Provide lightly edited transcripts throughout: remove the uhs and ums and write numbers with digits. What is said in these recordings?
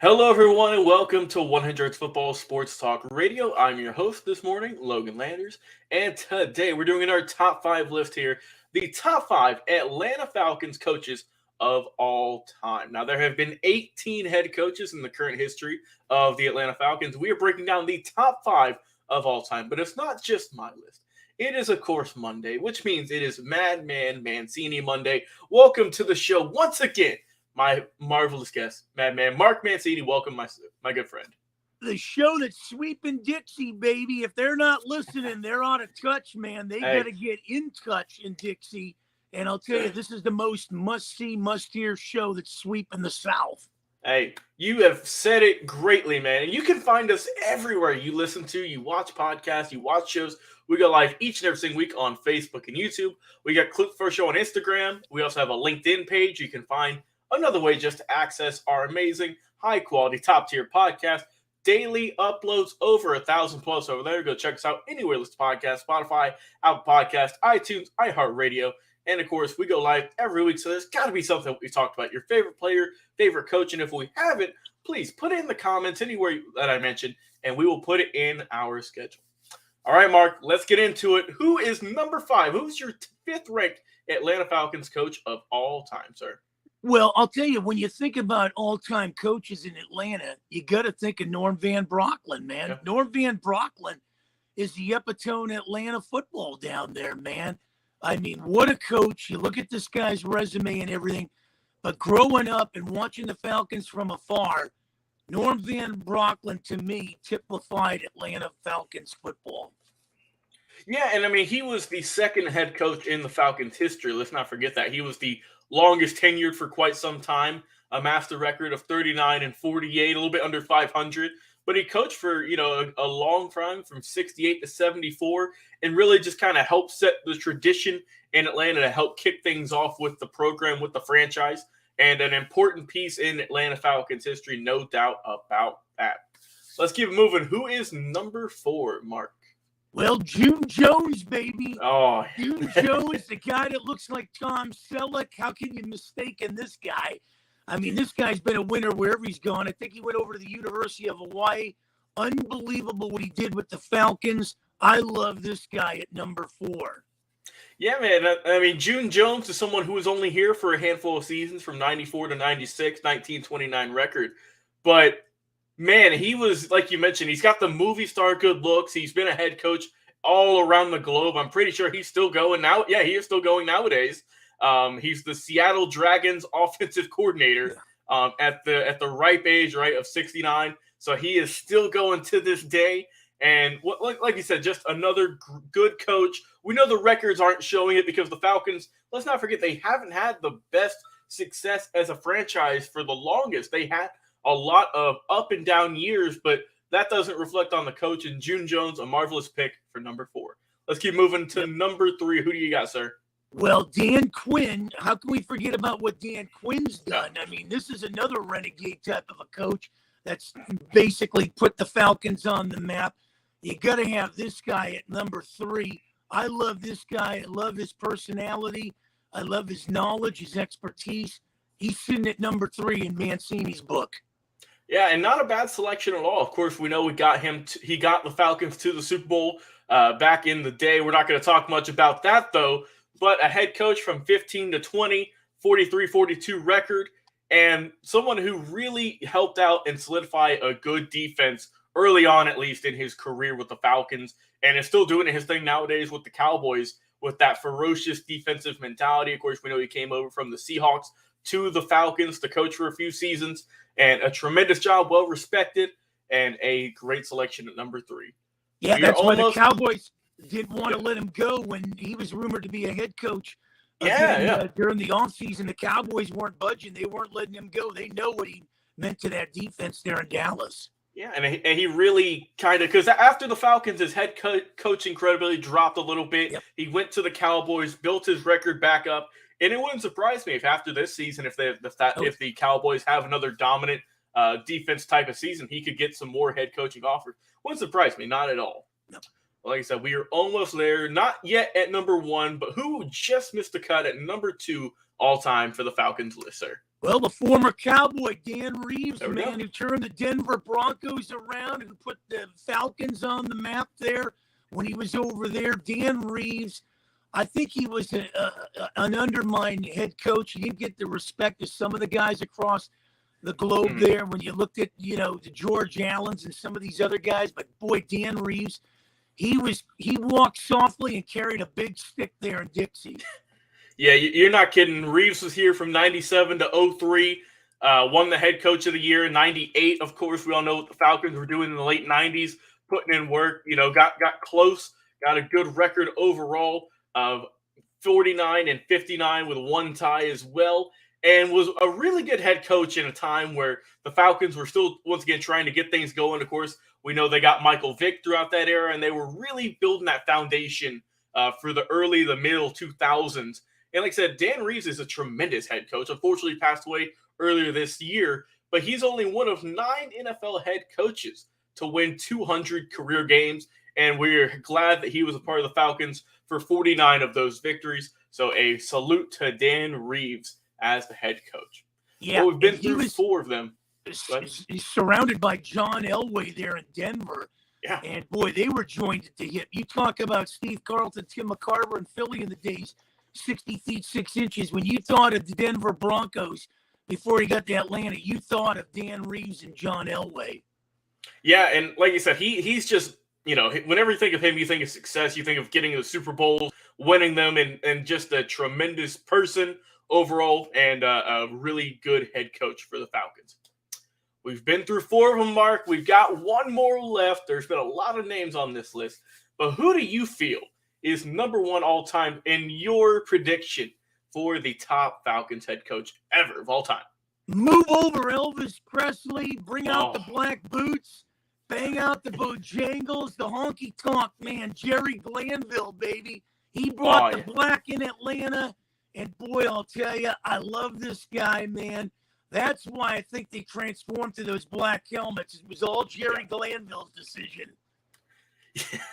Hello, everyone, and welcome to 100 Football Sports Talk Radio. I'm your host this morning, Logan Landers, and today we're doing our top five list here, the top five Atlanta Falcons coaches of all time. Now, there have been 18 head coaches in the current history of the Atlanta Falcons. We are breaking down the top five of all time, but it's not just my list. It is, of course, Monday, which means it is Madman Mancini Monday. Welcome to the show once again, my marvelous guest, Madman Mark Mancini. Welcome, my good friend. The show that's sweeping Dixie, baby. If they're not listening, they're out of touch, man. They got to get in touch in Dixie. And I'll tell you, this is the most must-see, must-hear show that's sweeping the South. Hey, you have said it greatly, man. And you can find us everywhere you listen to, you watch podcasts, you watch shows. We go live each and every single week on Facebook and YouTube. We got Clip First Show on Instagram. We also have a LinkedIn page. You can find another way just to access our amazing, high-quality, top-tier podcast. Daily uploads over 1,000 plus over there. Go check us out anywhere. Listen to podcasts, Spotify, Apple Podcasts, iTunes, iHeartRadio. And, of course, we go live every week, so there's got to be something we talked about. Your favorite player, favorite coach, and if we haven't, please put it in the comments anywhere that I mentioned, and we will put it in our schedule. All right, Mark, let's get into it. Who is number five? Who's your fifth-ranked Atlanta Falcons coach of all time, sir? Well, I'll tell you, when you think about all-time coaches in Atlanta, you got to think of Norm Van Brocklin, man. Yep. Norm Van Brocklin is the epitome of Atlanta football down there, man. I mean, what a coach. You look at this guy's resume and everything, but growing up and watching the Falcons from afar, Norm Van Brocklin, to me, typified Atlanta Falcons football. Yeah, and I mean, he was the second head coach in the Falcons' history. Let's not forget that. He was the longest tenured for quite some time, amassed a record of 39 and 48, a little bit under 500. But he coached for, a long time from 68 to 74 and really just kind of helped set the tradition in Atlanta to help kick things off with the program, with the franchise, and an important piece in Atlanta Falcons history, no doubt about that. Let's keep it moving. Who is number four, Mark? Well, June Jones, baby. Oh, June Jones, the guy that looks like Tom Selleck. How can you mistake this guy? I mean, this guy's been a winner wherever he's gone. I think he went over to the University of Hawaii. Unbelievable what he did with the Falcons. I love this guy at number four. Yeah, man. I mean, June Jones is someone who was only here for a handful of seasons from 94 to 96, 1929 record. But, man, he was, like you mentioned, he's got the movie star good looks. He's been a head coach all around the globe. I'm pretty sure he's still going now. Yeah, he is still going nowadays. He's the Seattle Dragons offensive coordinator at the ripe age, right, of 69. So he is still going to this day. And like you said, just another good coach. We know the records aren't showing it because the Falcons, let's not forget, they haven't had the best success as a franchise for the longest. They had a lot of up and down years, but that doesn't reflect on the coach. And June Jones, a marvelous pick for number four. Let's keep moving to number three. Who do you got, sir? Well, Dan Quinn, how can we forget about what Dan Quinn's done? I mean, this is another renegade type of a coach that's basically put the Falcons on the map. You got to have this guy at number three. I love this guy. I love his personality. I love his knowledge, his expertise. He's sitting at number three in Mancini's book. Yeah, and not a bad selection at all. Of course, we know we got him. He got the Falcons to the Super Bowl back in the day. We're not going to talk much about that, though. But a head coach from 15 to 20, 43-42 record, and someone who really helped out and solidify a good defense early on, at least in his career with the Falcons, and is still doing his thing nowadays with the Cowboys with that ferocious defensive mentality. Of course, we know he came over from the Seahawks to the Falcons to coach for a few seasons, and a tremendous job, well-respected, and a great selection at number three. Yeah, that's why the Cowboys didn't want to let him go when he was rumored to be a head coach. During the offseason, the Cowboys weren't budging. They weren't letting him go. They know what he meant to that defense there in Dallas. Yeah, and he really kind of – because after the Falcons, his head coaching credibility dropped a little bit. Yep. He went to the Cowboys, built his record back up, and it wouldn't surprise me if after this season, if the Cowboys have another dominant defense type of season, he could get some more head coaching offers. Wouldn't surprise me, not at all. No. Like I said, we are almost there. Not yet at number one, but who just missed the cut at number two all-time for the Falcons list, sir? Well, the former Cowboy, Dan Reeves, There we man, go. who turned the Denver Broncos around, who put the Falcons on the map there when he was over there. Dan Reeves, I think he was an undermined head coach. He didn't get the respect of some of the guys across the globe there when you looked at, the George Allens and some of these other guys. But boy, Dan Reeves, he walked softly and carried a big stick there in Dixie. Yeah, you're not kidding. Reeves was here from 97 to 03, won the head coach of the year in 98. Of course, we all know what the Falcons were doing in the late 90s, putting in work, got close, got a good record overall of 49 and 59 with one tie as well, and was a really good head coach in a time where the Falcons were still, once again, trying to get things going. Of course, we know they got Michael Vick throughout that era, and they were really building that foundation for the middle 2000s. And like I said, Dan Reeves is a tremendous head coach. Unfortunately, he passed away earlier this year, but he's only one of 9 NFL head coaches to win 200 career games. And we're glad that he was a part of the Falcons for 49 of those victories. So a salute to Dan Reeves as the head coach. Yeah, well, we've been through 4 of them. He's surrounded by John Elway there in Denver. Yeah. And boy, they were joined at the hip. You talk about Steve Carlton, Tim McCarver, and Philly in the days. 60 feet, 6 inches. When you thought of the Denver Broncos before he got to Atlanta, you thought of Dan Reeves and John Elway. Yeah, and like you said, he's just, whenever you think of him, you think of success, you think of getting the Super Bowl, winning them, and just a tremendous person overall, and a really good head coach for the Falcons. We've been through 4 of them, Mark. We've got 1 more left. There's been a lot of names on this list, but who do you feel is number 1 all-time in your prediction for the top Falcons head coach ever of all time? Move over, Elvis Presley. Bring out the black boots. Bang out the Bojangles. The honky-tonk, man. Jerry Glanville, baby. He brought the black in Atlanta. And, boy, I'll tell you, I love this guy, man. That's why I think they transformed to those black helmets. It was all Jerry Glanville's decision.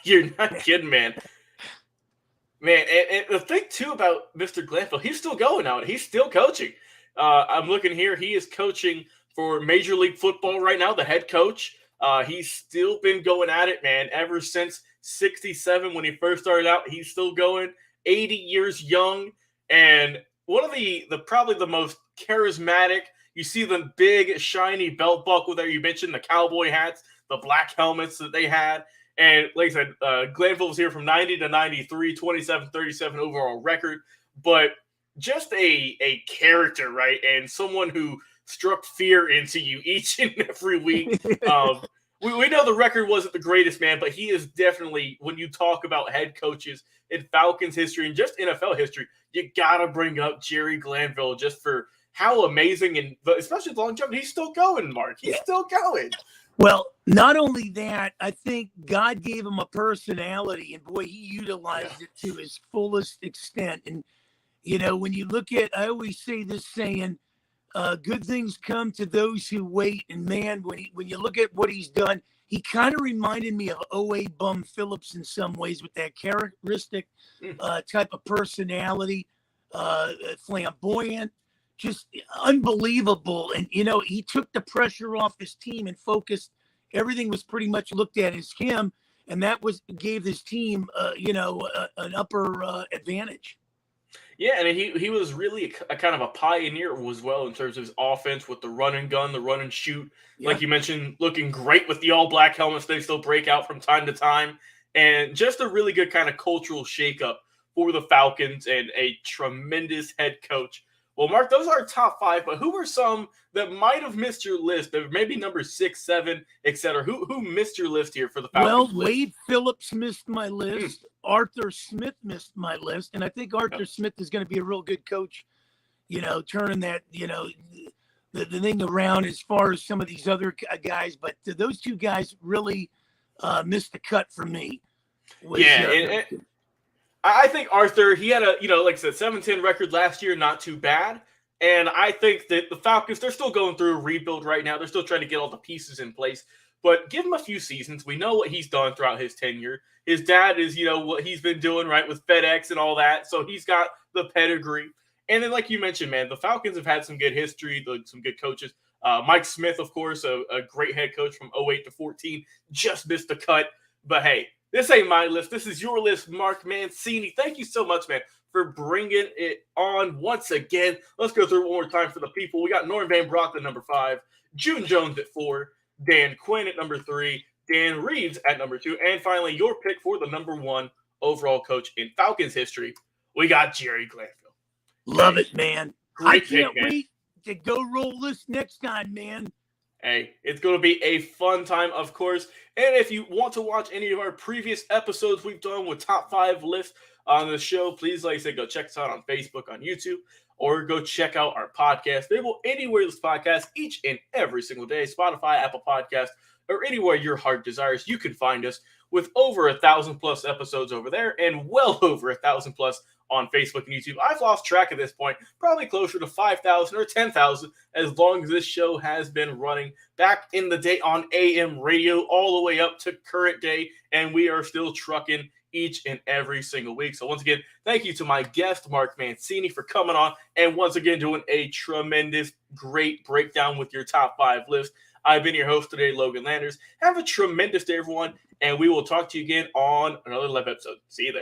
You're not kidding, man. Man, and the thing, too, about Mr. Glanville, he's still going out. He's still coaching. I'm looking here. He is coaching for Major League Football right now, the head coach. He's still been going at it, man, ever since 67 when he first started out. He's still going, 80 years young, and one of the probably the most charismatic. You see the big, shiny belt buckle there. You mentioned the cowboy hats, the black helmets that they had. And like I said, Glanville was here from 90 to 93, 27-37 overall record. But just a character, right? And someone who struck fear into you each and every week. We know the record wasn't the greatest, man, but he is definitely, when you talk about head coaches in Falcons history and just NFL history, you got to bring up Jerry Glanville just for how amazing and especially the longevity. He's still going, Mark. He's still going. Well, not only that, I think God gave him a personality, and boy, he utilized it to his fullest extent. And, when you look at, I always say this saying, good things come to those who wait. And man, when you look at what he's done, he kind of reminded me of O.A. Bum Phillips in some ways with that characteristic type of personality, flamboyant, just unbelievable. And, he took the pressure off his team and focused. Everything was pretty much looked at as him. And that gave his team, an upper advantage. Yeah, and he was really a kind of a pioneer as well in terms of his offense with the run and gun, the run and shoot. Yeah. Like you mentioned, looking great with the all-black helmets. They still break out from time to time. And just a really good kind of cultural shakeup for the Falcons and a tremendous head coach. Well, Mark, those are our top 5, but who were some that might have missed your list? Maybe number 6, 7, etc. Who missed your list here for the Falcons? Well, Wade Phillips missed my list. Arthur Smith missed my list. And I think Arthur Smith is going to be a real good coach, turning that, the thing around as far as some of these other guys. But those 2 guys really missed the cut for me. I think Arthur, he had like I said, 7-10 record last year, not too bad. And I think that the Falcons, they're still going through a rebuild right now. They're still trying to get all the pieces in place. But give him a few seasons. We know what he's done throughout his tenure. His dad is, what he's been doing, right, with FedEx and all that. So he's got the pedigree. And then, like you mentioned, man, the Falcons have had some good history, some good coaches. Mike Smith, of course, a great head coach from 08 to 14, just missed the cut. But hey, this ain't my list. This is your list, Mark Mancini. Thank you so much, man, for bringing it on once again. Let's go through it one more time for the people. We got Norm Van Brocklin, number 5, June Jones at 4, Dan Quinn at number 3, Dan Reeves at number 2, and finally, your pick for the number 1 overall coach in Falcons history. We got Jerry Glanville. Love it, man. Great I can't pick, man. wait to go roll this next time, man. Hey, it's going to be a fun time, of course. And if you want to watch any of our previous episodes we've done with top 5 lists on the show, please, like I said, go check us out on Facebook, on YouTube, or go check out our podcast. Available anywhere this podcast each and every single day, Spotify, Apple Podcasts, or anywhere your heart desires. You can find us with over 1,000+ episodes over there and well over 1,000+ on Facebook and YouTube. I've lost track at this point, probably closer to 5,000 or 10,000 as long as this show has been running back in the day on AM radio all the way up to current day, and we are still trucking each and every single week. So once again, thank you to my guest, Mark Mancini, for coming on and once again doing a tremendous, great breakdown with your top 5 list. I've been your host today, Logan Landers. Have a tremendous day, everyone, and we will talk to you again on another live episode. See you there.